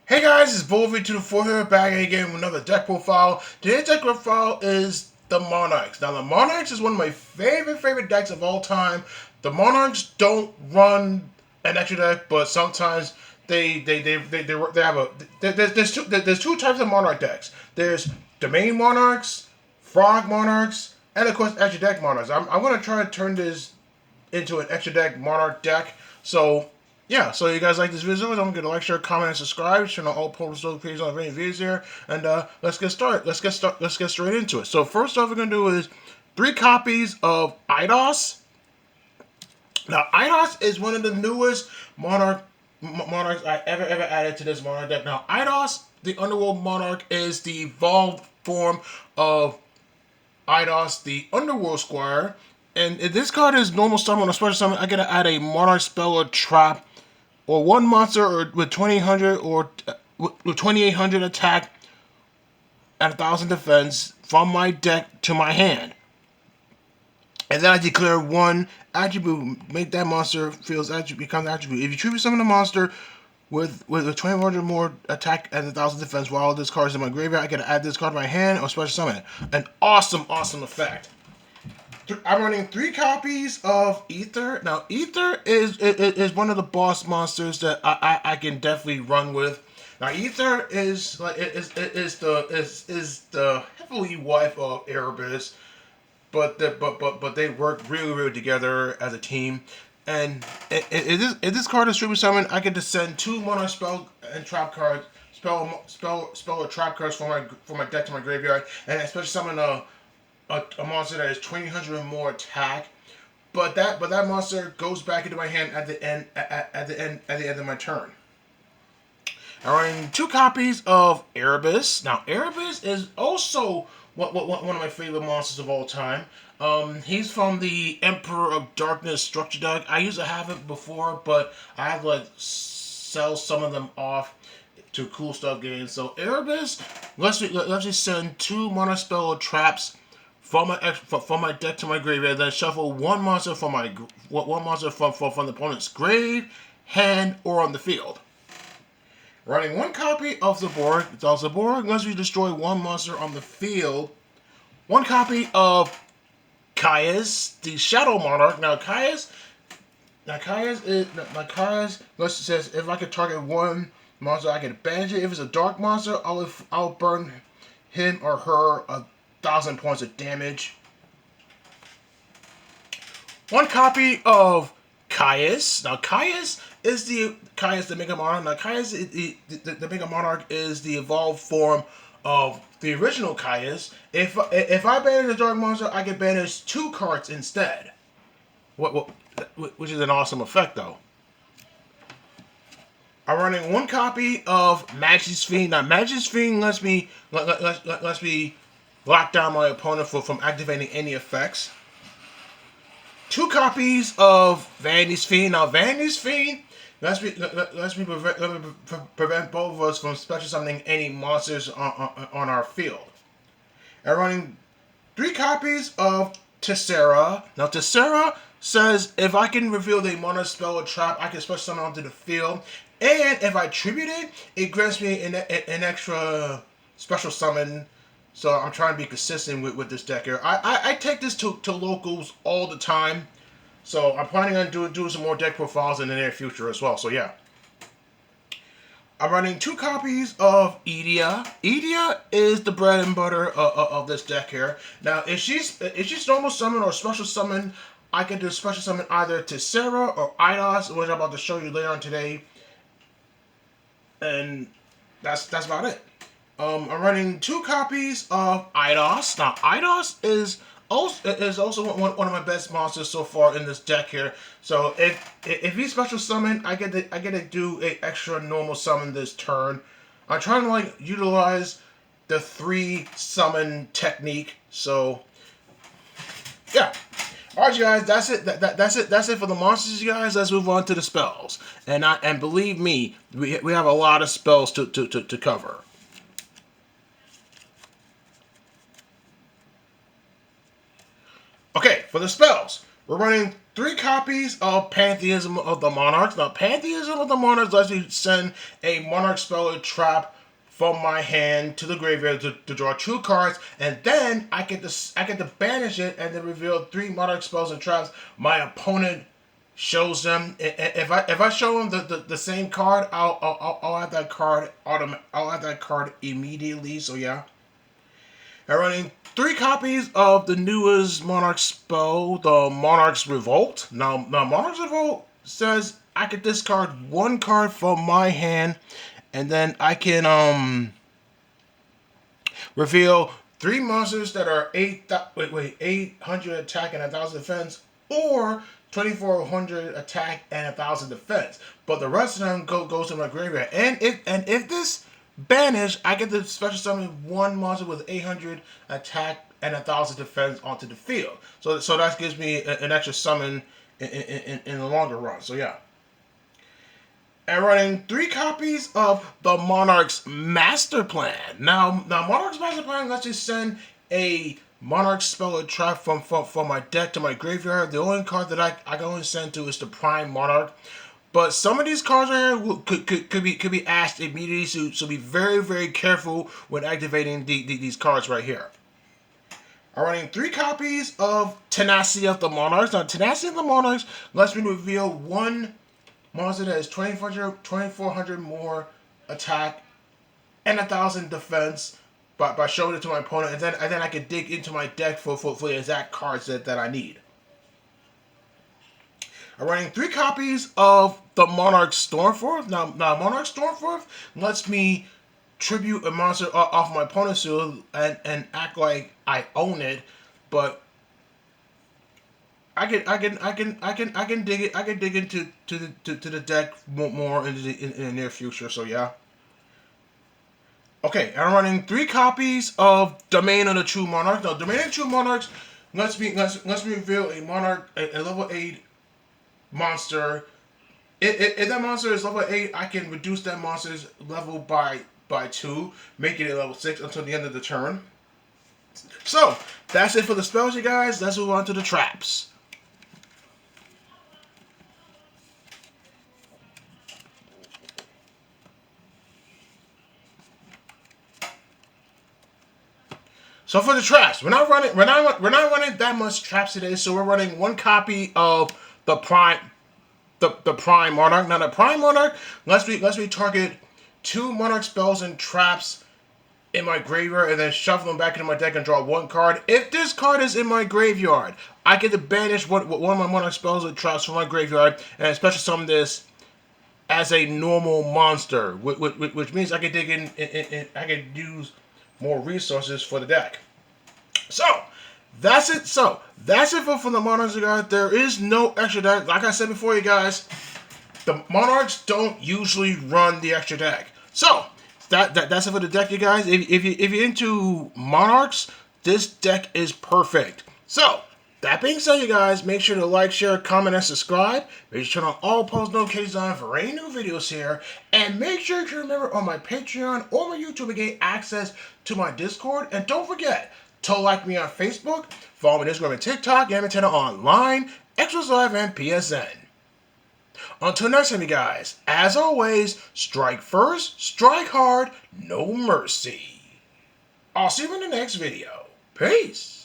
Hey guys, it's Bullv224 here, back again with another deck profile. Today's deck profile is the Monarchs. Now, the Monarchs is one of my favorite decks of all time. The Monarchs don't run an extra deck, but sometimes they have a there's two types of Monarch decks. There's Domain Monarchs, Frog Monarchs, and of course extra deck Monarchs. I'm gonna try to turn this into an extra deck Monarch deck. So yeah, so you guys like this video, don't forget to like, share, comment, and subscribe. Turn on all post notifications on any videos here, and let's get started. Let's get straight into it. So first off, we're gonna do is 3 copies of IDOS. Now, IDOS is one of the newest Monarchs I ever added to this Monarch deck. Now, IDOS, the Underworld Monarch, is the evolved form of IDOS, the Underworld Squire. And if this card is normal summon or special summon, I gotta add a Monarch spell or trap, or one monster or with 2000 or with 2800 attack and 1000 defense from my deck to my hand. And then I declare one attribute, make that monster feels attribute becomes attribute. If you tribute summon a monster with 2100 more attack and 1000 defense while this card is in my graveyard, I gotta add this card to my hand or special summon it. An awesome effect. I'm running 3 copies of Ether. Now, Ether is one of the boss monsters that I can definitely run with. Now, Ether is the heavily wife of Erebus, but they work really together as a team. And if this card is tribute summon, I can just send 2 Monarch spell and trap cards, spell or trap cards from my deck to my graveyard, and especially summon a monster that is 2000 or more attack, but that monster goes back into my hand at the end of my turn. I'm running 2 copies of Erebus. Now, Erebus is also one of my favorite monsters of all time. He's from the Emperor of Darkness structure deck. I used to have it before, but I have to like sell some of them off to cool stuff games. So Erebus, let's just send 2 mana spell or traps from my deck to my graveyard, then shuffle one monster from the opponent's grave, hand, or on the field. Running 1 copy of Zaborg. Unless we destroy 1 monster on the field. 1 copy of Caius, the Shadow Monarch. Now Caius says if I could target 1 monster, I can banish it. If it's a dark monster, I'll burn him or her 1000 points of damage. 1 copy of Caius. Now, Caius the Mega Monarch. Now, Caius, the Mega Monarch is the evolved form of the original Caius. If I banish a dark monster, I can banish 2 cards instead. Which is an awesome effect, though. I'm running 1 copy of Magic's Fiend. Now, Magic's Fiend lets me lock down my opponent from activating any effects. 2 copies of Vanity's Fiend. Now, Vanity's Fiend lets me prevent both of us from special summoning any monsters on our field. I'm running 3 copies of Tessera. Now, Tessera says if I can reveal the Monarch spell or trap, I can special summon onto the field. And if I tribute it, it grants me an extra special summon. So I'm trying to be consistent with this deck here. I take this to locals all the time. So I'm planning on doing some more deck profiles in the near future as well. So yeah. I'm running 2 copies of Edea. Edea is the bread and butter of this deck here. Now, if she's normal summon or special summon, I can do special summon either Tessera or IDOS, which I'm about to show you later on today. And that's about it. I'm running 2 copies of IDOS. Now, IDOS is also one of my best monsters so far in this deck here. So if he's special summon, I get to do a extra normal summon this turn. I'm trying to like utilize the 3 summon technique. So yeah. Alright, you guys, that's it. That's it for the monsters, you guys. Let's move on to the spells. And believe me, we have a lot of spells to cover. Okay, for the spells, we're running 3 copies of Pantheism of the Monarchs. Now, Pantheism of the Monarchs lets me send a Monarch spell or trap from my hand to the graveyard to draw 2 cards, and then I get to banish it and then reveal 3 Monarch spells and traps. My opponent shows them. If I show him the same card, I'll add that card I'll add that card immediately. So yeah. I'm running 3 copies of the newest Monarch spell, the Monarchs Revolt. Now Monarchs Revolt says I could discard 1 card from my hand, and then I can reveal 3 monsters that are 800 attack and 1,000 defense, or 2,400 attack and 1,000 defense. But the rest of them goes to my graveyard. And if this banish, I get to special summon 1 monster with 800 attack and 1,000 defense onto the field. So that gives me an extra summon in the longer run. So yeah. And running 3 copies of the Monarchs Master Plan. Now Monarchs Master Plan lets you send a Monarch spell or trap from my deck to my graveyard. The only card that I can only send to is the Prime Monarch. But some of these cards right here could be asked immediately, so be very, very careful when activating these cards right here. I'm running 3 copies of Tenacity of the Monarchs. Now, Tenacity of the Monarchs lets me reveal 1 monster that is 2,400 more attack and 1,000 defense by showing it to my opponent, and then I can dig into my deck for the exact cards that I need. I'm running 3 copies of the Monarch Stormforth. Now Monarch Stormforth lets me tribute a monster off my opponent's field and act like I own it, but I can dig it. I can dig into the deck more in the near future. So yeah. Okay, I'm running 3 copies of Domain of the True Monarch. Now, Domain of the True Monarchs lets me reveal a Monarch, a level 8 monster. If that monster is level 8, I can reduce that monster's level by 2, making it level 6 until the end of the turn. So, that's it for the spells, you guys. Let's move on to the traps. So for the traps, we're not running that much traps today. So we're running 1 copy of the Prime Monarch. Now the Prime Monarch lets me target 2 Monarch spells and traps in my graveyard, and then shuffle them back into my deck and draw 1 card. If this card is in my graveyard, I get to banish one of my Monarch spells and traps from my graveyard, and special summon this as a normal monster, which means I can dig in I can use more resources for the deck. So that's it. So that's it for the Monarchs, you guys. There is no extra deck. Like I said before, you guys, the Monarchs don't usually run the extra deck. So that's it for the deck, you guys. If you're into Monarchs, this deck is perfect. So that being said, you guys, make sure to like, share, comment, and subscribe. Make sure to turn on all post notifications on for any new videos here. And make sure to remember on my Patreon or my YouTube to get access to my Discord. And don't forget to like me on Facebook, follow me on Instagram and TikTok, and Channel Online, Xbox Live, and PSN. Until next time, you guys, as always, strike first, strike hard, no mercy. I'll see you in the next video. Peace.